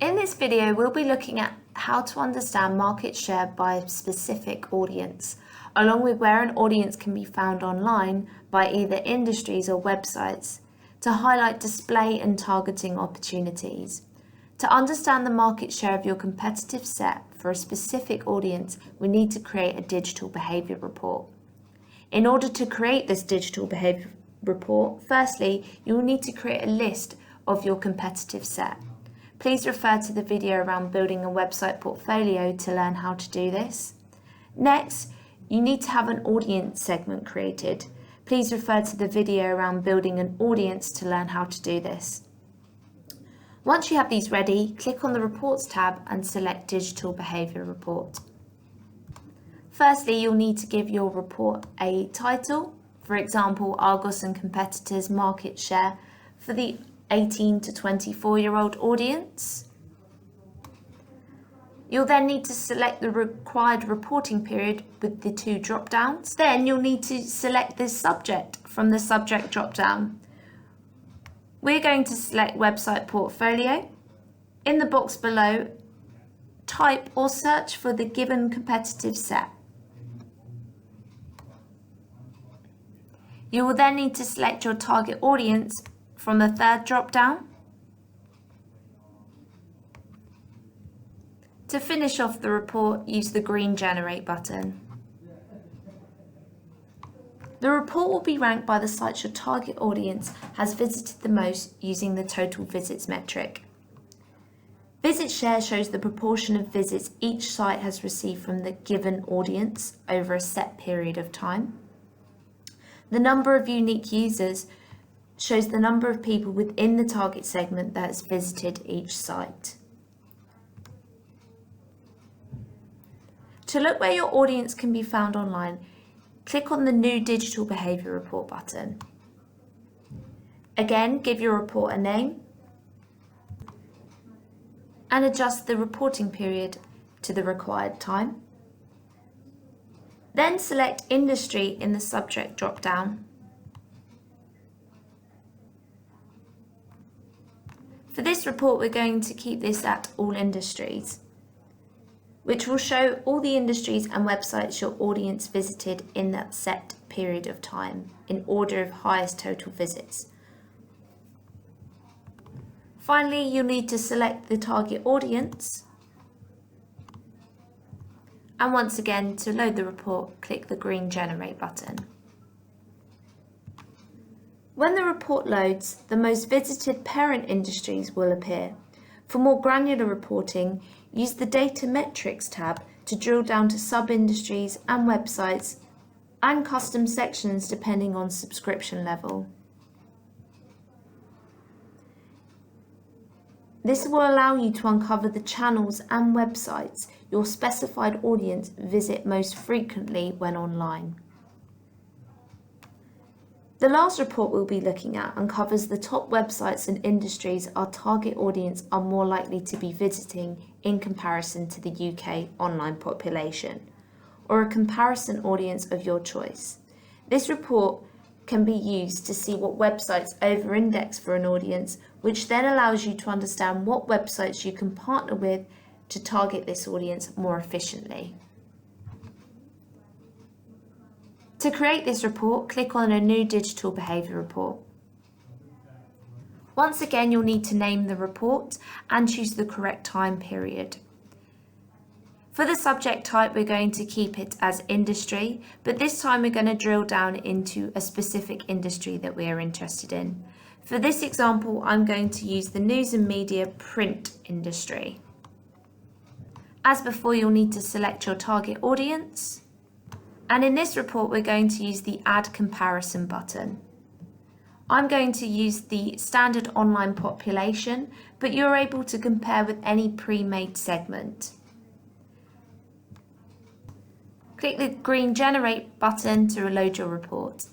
In this video, we'll be looking at how to understand market share by a specific audience, along with where an audience can be found online by either industries or websites, to highlight display and targeting opportunities. To understand the market share of your competitive set for a specific audience, we need to create a digital behaviour report. In order to create this digital behaviour report, firstly, you will need to create a list of your competitive set. Please refer to the video around building a website portfolio to learn how to do this. Next, you need to have an audience segment created. Please refer to the video around building an audience to learn how to do this. Once you have these ready, click on the Reports tab and select Digital Behaviour Report. Firstly, you'll need to give your report a title, for example, Argos and Competitors Market Share for the 18 to 24-year-old audience. You'll then need to select the required reporting period with the two drop-downs. Then you'll need to select this subject from the subject drop-down. We're going to select Website Portfolio. In the box below, type or search for the given competitive set. You will then need to select your target audience from the third drop-down. To finish off the report, use the green Generate button. The report will be ranked by the sites your target audience has visited the most using the total visits metric. Visit share shows the proportion of visits each site has received from the given audience over a set period of time. The number of unique users shows the number of people within the target segment that has visited each site. To look where your audience can be found online, click on the New Digital Behaviour Report button. Again, give your report a name and adjust the reporting period to the required time. Then select Industry in the subject drop-down. For this report, we're going to keep this at all industries, which will show all the industries and websites your audience visited in that set period of time in order of highest total visits. Finally, you'll need to select the target audience. And once again, to load the report, click the green Generate button. When the report loads, the most visited parent industries will appear. For more granular reporting, use the Data Metrics tab to drill down to sub-industries and websites and custom sections depending on subscription level. This will allow you to uncover the channels and websites your specified audience visit most frequently when online. The last report we'll be looking at uncovers the top websites and industries our target audience are more likely to be visiting in comparison to the UK online population, or a comparison audience of your choice. This report can be used to see what websites over-index for an audience, which then allows you to understand what websites you can partner with to target this audience more efficiently. To create this report, click on a New Digital Behaviour Report. Once again, you'll need to name the report and choose the correct time period. For the subject type, we're going to keep it as industry, but this time we're going to drill down into a specific industry that we are interested in. For this example, I'm going to use the news and media print industry. As before, you'll need to select your target audience. And in this report, we're going to use the Add Comparison button. I'm going to use the standard online population, but you're able to compare with any pre-made segment. Click the green Generate button to reload your report.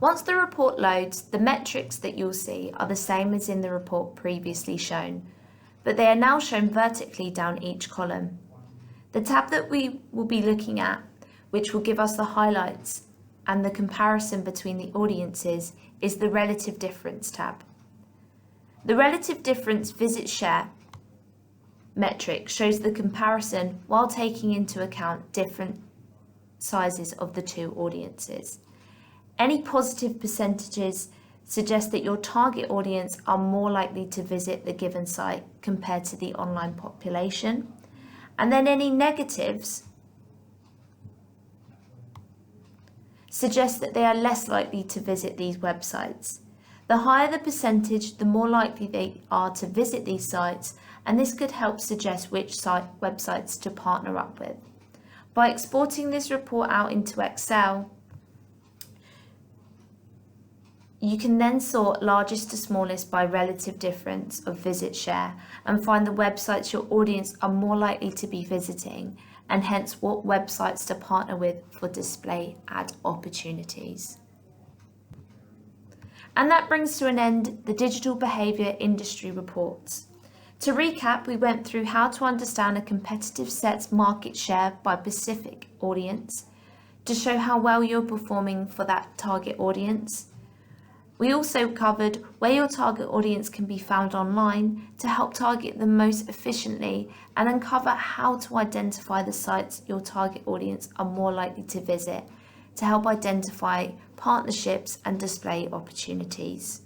Once the report loads, the metrics that you'll see are the same as in the report previously shown, but they are now shown vertically down each column. The tab that we will be looking at, which will give us the highlights, and the comparison between the audiences is the Relative Difference tab. The Relative Difference Visit Share metric shows the comparison while taking into account different sizes of the two audiences. Any positive percentages suggest that your target audience are more likely to visit the given site compared to the online population. And then any negatives suggest that they are less likely to visit these websites. The higher the percentage, the more likely they are to visit these sites, and this could help suggest which websites to partner up with. By exporting this report out into Excel, you can then sort largest to smallest by relative difference of visit share and find the websites your audience are more likely to be visiting, and hence what websites to partner with for display ad opportunities. And that brings to an end the Digital Behaviour Industry Reports. To recap, we went through how to understand a competitive set's market share by specific audience to show how well you're performing for that target audience. We also covered where your target audience can be found online to help target them most efficiently, and uncover how to identify the sites your target audience are more likely to visit to help identify partnerships and display opportunities.